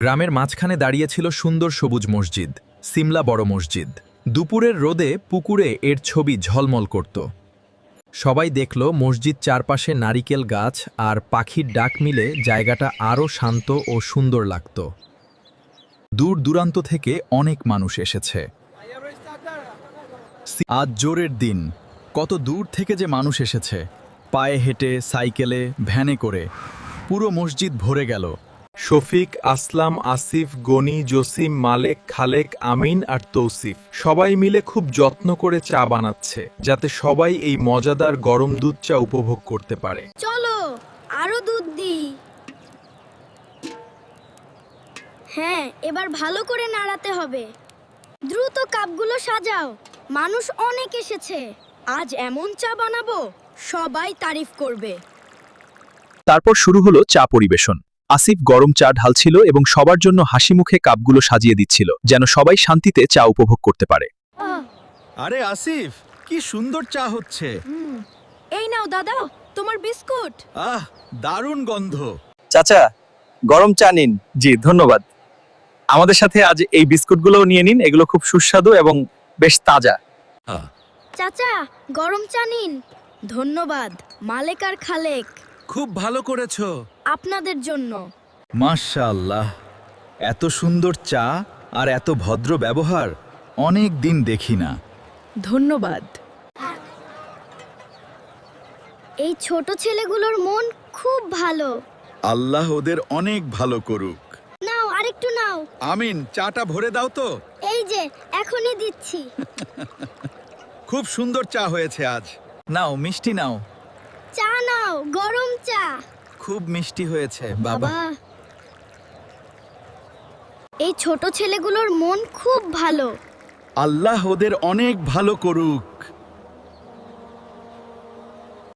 গ্রামের মাঝখানে দাঁড়িয়েছিল সুন্দর সবুজ মসজিদ, সিমলা বড় মসজিদ। দুপুরের রোদে পুকুরে এর ছবি ঝলমল করত। সবাই দেখল মসজিদ চারপাশে নারিকেল গাছ আর পাখির ডাক মিলে জায়গাটা আরও শান্ত ও সুন্দর লাগত। দূর দূরান্ত থেকে অনেক মানুষ এসেছে। আজ জোরের দিন, কত দূর থেকে যে মানুষ এসেছে, পায়ে হেঁটে, সাইকেলে, ভ্যানে করে। পুরো মসজিদ ভরে গেল। শফিক, আসলাম, আসিফ, গনি, জসিম, মালেক, খালেক, আমিন আর তৌসিফ সবাই মিলে খুব যত্ন করে চা বানাচ্ছে, যাতে সবাই এই মজাদার গরম দুধ চা উপভোগ করতে পারে। চলো আরো দুধ দিই। হ্যাঁ, এবার ভালো করে নাড়াতে হবে। দ্রুত কাপগুলো সাজাও, মানুষ অনেক এসেছে। আজ এমন চা বানাবো সবাই তারিফ করবে। তারপর শুরু হলো চা পরিবেশন। আসিফ গরম চা ঢালছিল এবং সবার জন্য হাসি মুখে কাপগুলো সাজিয়ে দিচ্ছিল, যেন সবাই শান্তিতে চা উপভোগ করতে পারে। আরে আসিফ, কি সুন্দর চা হচ্ছে। এই নাও দাদা, তোমার বিস্কুট। আহ, দারুণ গন্ধ। চাচা, গরম চা নিন। জি, ধন্যবাদ। আমাদের সাথে আজ এই বিস্কুটগুলোও নিয়ে নিন, এগুলো খুব সুস্বাদু এবং বেশ তাজা। চাচা, গরম চা নিন। ধন্যবাদ মালেক আর খালেক, খুব ভালো করেছো। আপনাদের জন্য। মাশাআল্লাহ, এত সুন্দর চা আর এত ভদ্র ব্যবহার অনেক দিন দেখি না। ধন্যবাদ। এই ছোট ছেলেগুলোর মন খুব ভালো। আল্লাহ ওদের অনেক ভালো করুক। নাও আরেকটু নাও। আমিন, চাটা ভরে দাও তো। এই যে এখনই দিচ্ছি। খুব সুন্দর চা হয়েছে আজ। নাও, মিষ্টি নাও। চা নাও, গরম চা। খুব মিষ্টি হয়েছে বাবা। এই ছোট ছেলেগুলোর মন খুব ভালো। আল্লাহ ওদের অনেক ভালো করুক।